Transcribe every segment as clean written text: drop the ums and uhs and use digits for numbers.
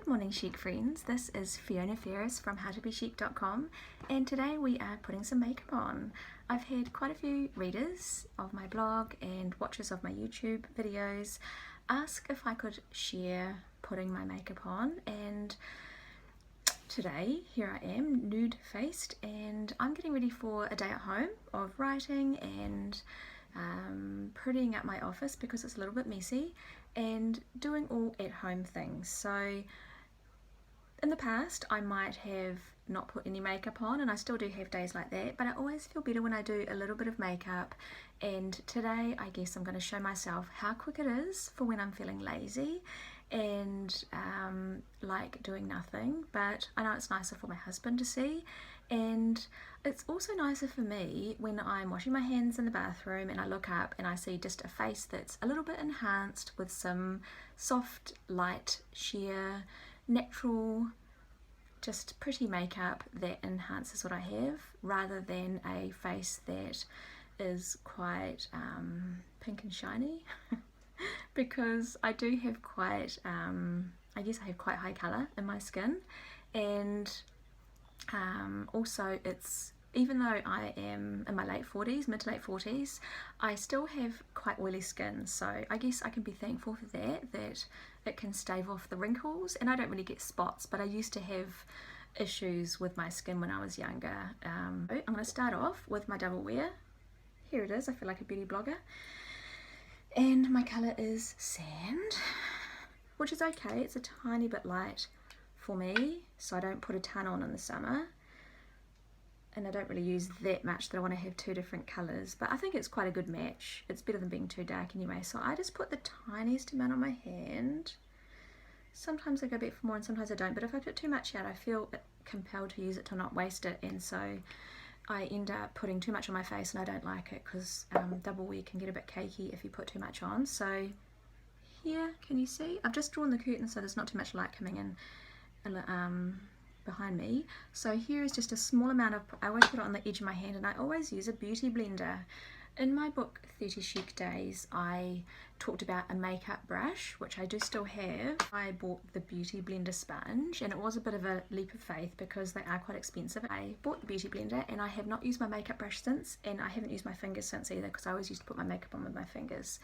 morning chic friends, this is Fiona Ferris from howtobechic.com and today we are putting some makeup on. I've had quite a few readers of my blog and watchers of my YouTube videos ask if I could share putting my makeup on, and today here I am nude faced and I'm getting ready for a day at home of writing and prettying up my office because it's a little bit messy and doing all at home things. So in the past I might have not put any makeup on, and I still do have days like that, but I always feel better when I do a little bit of makeup. And today I guess I'm going to show myself how quick it is for when I'm feeling lazy and like doing nothing. But I know it's nicer for my husband to see, and it's also nicer for me when I'm washing my hands in the bathroom and I look up and I see just a face that's a little bit enhanced with some soft, light, sheer, natural, just pretty makeup that enhances what I have, rather than a face that is quite pink and shiny because I do have quite, I guess I have quite high colour in my skin, and also it's, even though I am in my late 40s, mid to late 40s, I still have quite oily skin, so I guess I can be thankful for that it can stave off the wrinkles, and I don't really get spots, but I used to have issues with my skin when I was younger. I'm going to start off with my double wear. Here it is, I feel like a beauty blogger, and my colour is Sand, which is okay, it's a tiny bit light for me, so I don't put a ton on in the summer, and I don't really use that much that I want to have two different colours, but I think it's quite a good match. It's better than being too dark anyway, so I just put the tiniest amount on my hand. Sometimes I go back for more and sometimes I don't, but if I put too much out I feel compelled to use it to not waste it, and so I end up putting too much on my face and I don't like it because double wear can get a bit cakey if you put too much on. So here, can you see? I've just drawn the curtain so there's not too much light coming in behind me. So here is just a small amount of, I always put it on the edge of my hand, and I always use a beauty blender. In my book 30 Chic Days I talked about a makeup brush, which I do still have. I bought the beauty blender sponge and it was a bit of a leap of faith because they are quite expensive. I bought the beauty blender and I have not used my makeup brush since, and I haven't used my fingers since either because I always used to put my makeup on with my fingers.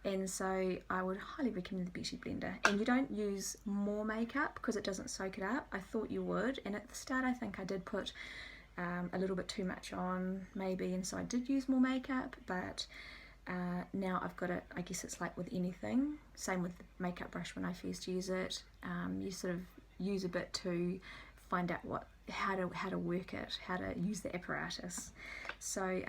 And so I would highly recommend the beauty blender, and you don't use more makeup because it doesn't soak it up. I thought you would, and at the start I think I did put a little bit too much on maybe, and so I did use more makeup, but now I've got it. I guess it's like with anything, same with the makeup brush. When I first use it, you sort of use a bit to find out how to work it, how to use the apparatus. So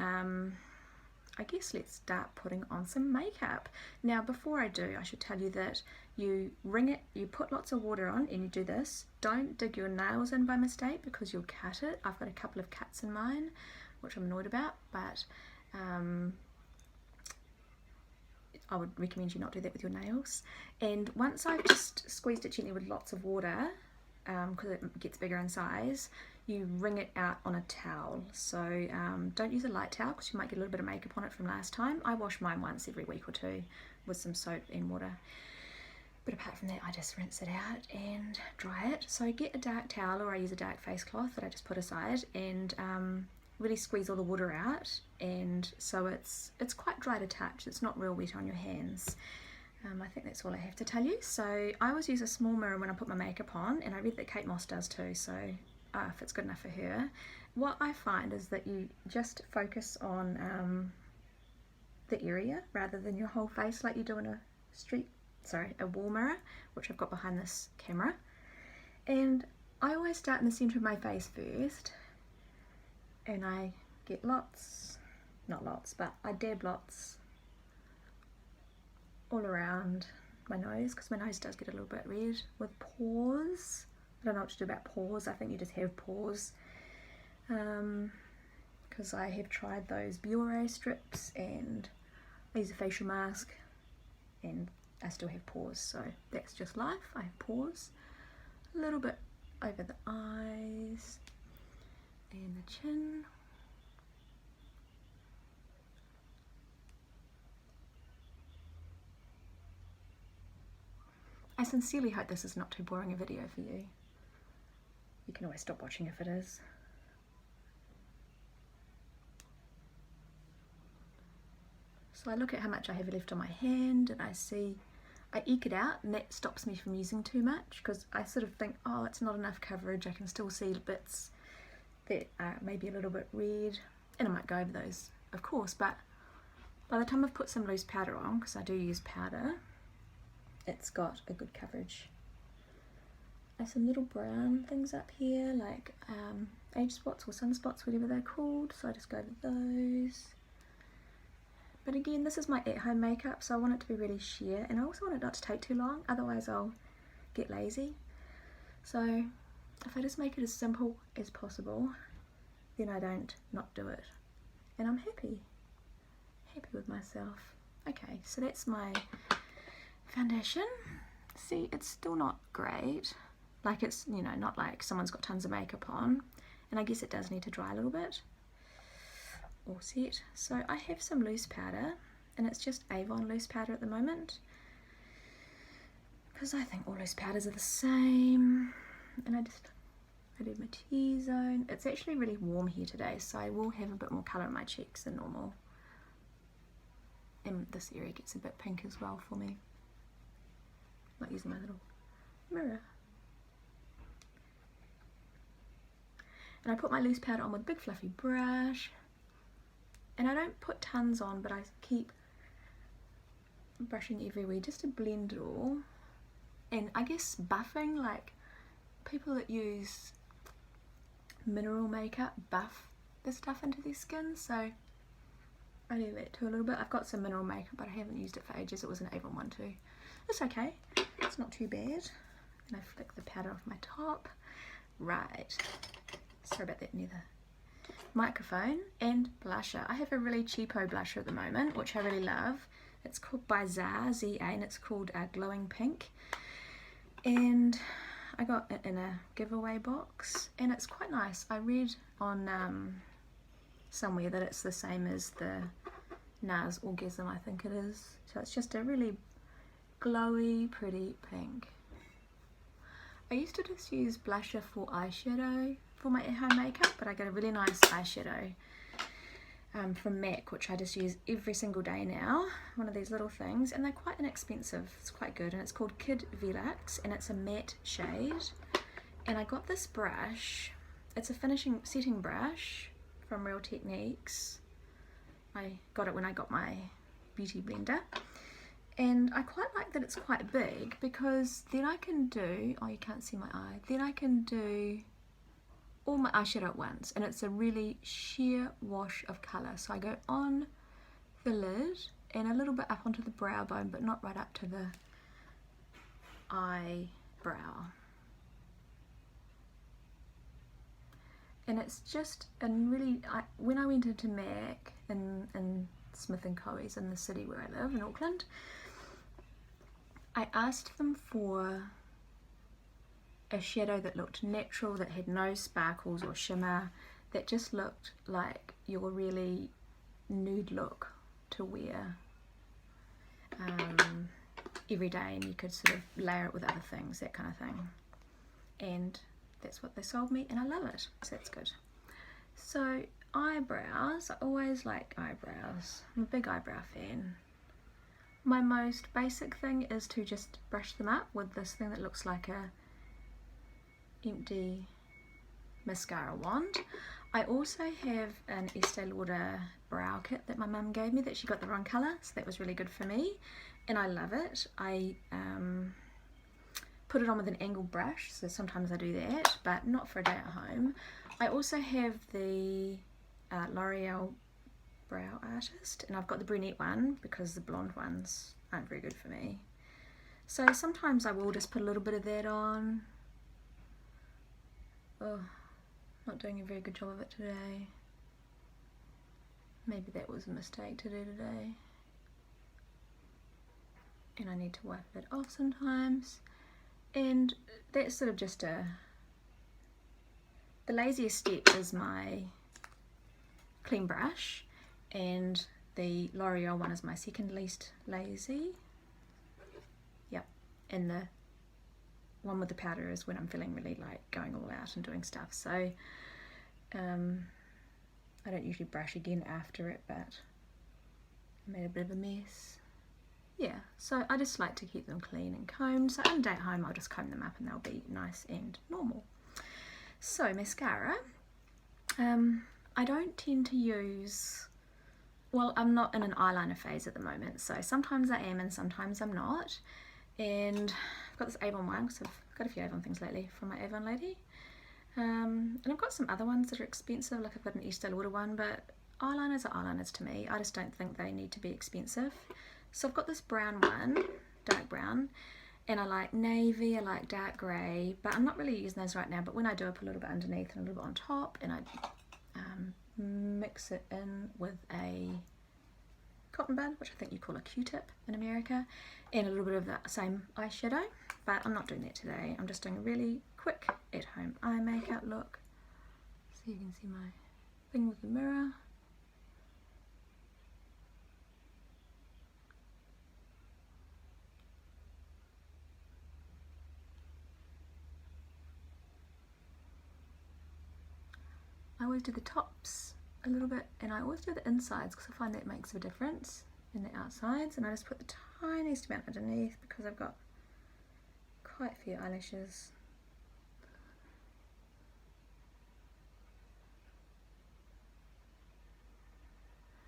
I guess let's start putting on some makeup. Now before I do, I should tell you that you wring it, you put lots of water on and you do this. Don't dig your nails in by mistake because you'll cut it. I've got a couple of cuts in mine, which I'm annoyed about, but I would recommend you not do that with your nails. And once I've just squeezed it gently with lots of water, because it gets bigger in size, you wring it out on a towel. So don't use a light towel because you might get a little bit of makeup on it from last time. I wash mine once every week or two with some soap and water. But apart from that, I just rinse it out and dry it. So get a dark towel, or I use a dark face cloth that I just put aside, and really squeeze all the water out, and so it's quite dry to touch. It's not real wet on your hands. I think that's all I have to tell you. So I always use a small mirror when I put my makeup on, and I read that Kate Moss does too, so if it's good enough for her. What I find is that you just focus on the area rather than your whole face like you do in a wall mirror, which I've got behind this camera. And I always start in the centre of my face first, and I get lots, not lots, but I dab lots all around my nose, because my nose does get a little bit red with pores. I don't know what to do about pores. I think you just have pores, because I have tried those Biore strips and I use a facial mask and I still have pores, so that's just life. I have pores. A little bit over the eyes and the chin. I sincerely hope this is not too boring a video for you. You can always stop watching if it is. So I look at how much I have left on my hand and I eke it out, and that stops me from using too much, because I sort of think, oh, it's not enough coverage, I can still see bits that are maybe a little bit red, and I might go over those, of course, but by the time I've put some loose powder on, because I do use powder, it's got a good coverage. There's some little brown things up here, like age spots or sunspots, whatever they're called, so I just go over those. But again, this is my at-home makeup, so I want it to be really sheer, and I also want it not to take too long, otherwise I'll get lazy. So if I just make it as simple as possible, then I don't not do it. And I'm happy with myself. Okay, so that's my foundation. See, it's still not great. Like, it's, you know, not like someone's got tons of makeup on. And I guess it does need to dry a little bit. All set. So I have some loose powder, and it's just Avon loose powder at the moment, because I think all loose powders are the same. And I do my T-zone. It's actually really warm here today, so I will have a bit more colour in my cheeks than normal. And this area gets a bit pink as well for me. I'm not using my little mirror. And I put my loose powder on with a big fluffy brush. And I don't put tons on, but I keep brushing everywhere just to blend it all. And I guess buffing, like people that use mineral makeup buff the stuff into their skin, so I do that too a little bit. I've got some mineral makeup, but I haven't used it for ages. It was an Avon one too. It's okay, it's not too bad. And I flick the powder off my top. Right, sorry about that, neither. Microphone and blusher. I have a really cheapo blusher at the moment, which I really love. It's called by ZA, Z-A, and it's called Glowing Pink. And I got it in a giveaway box, and it's quite nice. I read on somewhere that it's the same as the NARS Orgasm, I think it is. So it's just a really glowy, pretty pink. I used to just use blusher for eyeshadow for my at-home makeup, but I got a really nice eyeshadow from MAC, which I just use every single day now. One of these little things, and they're quite inexpensive. It's quite good, and it's called Kid Velux, and it's a matte shade. And I got this brush. It's a setting brush from Real Techniques. I got it when I got my beauty blender. And I quite like that it's quite big, because then I can do, oh, you can't see my eye, then I can do all my eyeshadow at once, and it's a really sheer wash of colour. So I go on the lid and a little bit up onto the brow bone, but not right up to the eyebrow. And it's just a really, when I went into MAC in Smith & Co.'s in the city where I live in Auckland, I asked them for a shadow that looked natural, that had no sparkles or shimmer, that just looked like your really nude look to wear every day, and you could sort of layer it with other things, that kind of thing. And that's what they sold me, and I love it, so that's good. So eyebrows, I always like eyebrows. I'm a big eyebrow fan. My most basic thing is to just brush them up with this thing that looks like a empty mascara wand. I also have an Estee Lauder brow kit that my mum gave me that she got the wrong colour, so that was really good for me, and I love it. I put it on with an angled brush, so sometimes I do that, but not for a day at home. I also have the L'Oreal Brow Artist, and I've got the brunette one because the blonde ones aren't very good for me. So sometimes I will just put a little bit of that on. Oh, not doing a very good job of it today. Maybe that was a mistake to do today. And I need to wipe it off sometimes. And that's sort of just the laziest step is my clean brush, and the L'Oreal one is my second least lazy. Yep, and the one with the powder is when I'm feeling really like going all out and doing stuff. So I don't usually brush again after it, but I made a bit of a mess. Yeah, so I just like to keep them clean and combed. So on a day at home, I'll just comb them up and they'll be nice and normal. So mascara, I don't tend to use, well, I'm not in an eyeliner phase at the moment, so sometimes I am and sometimes I'm not. And I've got this Avon one, because I've got a few Avon things lately from my Avon lady. And I've got some other ones that are expensive, like I've got an Estee Lauder one, but eyeliners are eyeliners to me. I just don't think they need to be expensive. So I've got this brown one, dark brown, and I like navy, I like dark grey, but I'm not really using those right now. But when I do, I put a little bit underneath and a little bit on top, and I mix it in with a cotton bud, which I think you call a Q-tip in America, and a little bit of that same eyeshadow, but I'm not doing that today. I'm just doing a really quick at-home eye makeup look. So you can see my thing with the mirror. I always do the tops a little bit, and I always do the insides because I find that makes a difference in the outsides, and I just put the tiniest amount underneath because I've got quite a few eyelashes.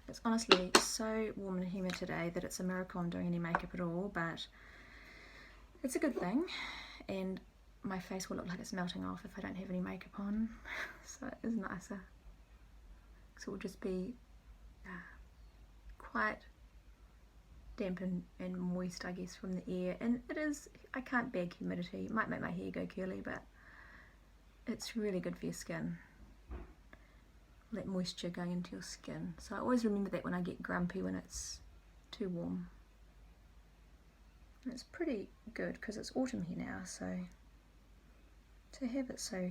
It's honestly so warm and humid today that it's a miracle I'm doing any makeup at all, but it's a good thing, and my face will look like it's melting off if I don't have any makeup on, so it is nicer. So it will just be quite damp and moist, I guess, from the air, and it is, I can't beg humidity. It might make my hair go curly, but it's really good for your skin, that moisture going into your skin. So I always remember that when I get grumpy when it's too warm. And it's pretty good because it's autumn here now, so to have it so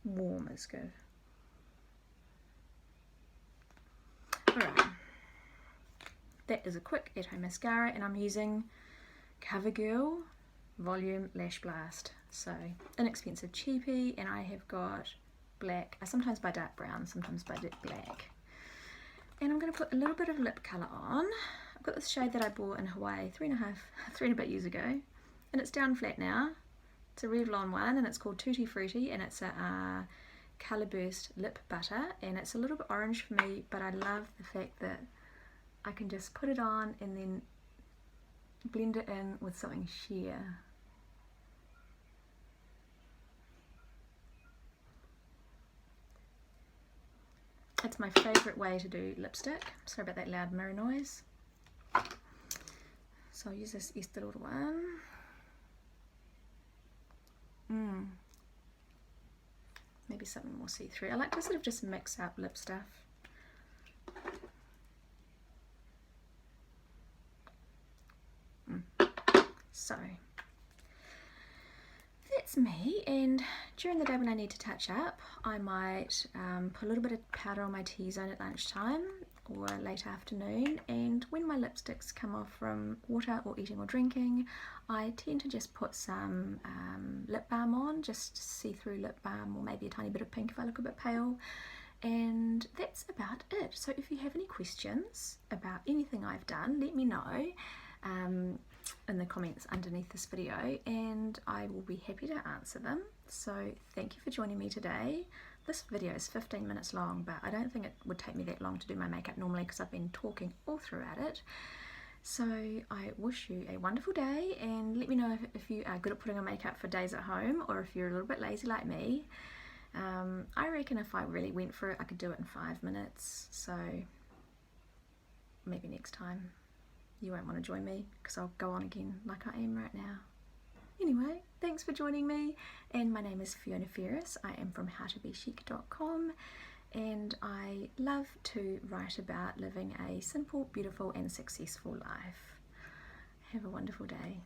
warm is good. Alright, that is a quick at-home mascara, and I'm using CoverGirl Volume Lash Blast. So inexpensive cheapie, and I have got black. I sometimes buy dark brown, sometimes buy black. And I'm going to put a little bit of lip colour on. I've got this shade that I bought in Hawaii three and a bit years ago, and it's down flat now. It's a Revlon one, and it's called Tutti Frutti, and it's a Colour Burst lip butter, and it's a little bit orange for me, but I love the fact that I can just put it on and then blend it in with something sheer. It's my favourite way to do lipstick. Sorry about that loud mirror noise. So I'll use this Estee Lauder one. Maybe something more see-through. I like to sort of just mix up lip stuff. So that's me, and during the day when I need to touch up, I might put a little bit of powder on my T-zone at lunchtime or late afternoon, and when my lipsticks come off from water or eating or drinking, I tend to just put some lip balm on, just see-through lip balm, or maybe a tiny bit of pink if I look a bit pale, and that's about it. So if you have any questions about anything I've done, let me know in the comments underneath this video, and I will be happy to answer them. So thank you for joining me today. This video is 15 minutes long, but I don't think it would take me that long to do my makeup normally because I've been talking all throughout it. So I wish you a wonderful day, and let me know if you are good at putting on makeup for days at home, or if you're a little bit lazy like me. I reckon if I really went for it, I could do it in 5 minutes, so maybe next time you won't want to join me because I'll go on again like I am right now. Anyway, thanks for joining me, and my name is Fiona Ferris. I am from howtobechic.com, and I love to write about living a simple, beautiful and successful life. Have a wonderful day.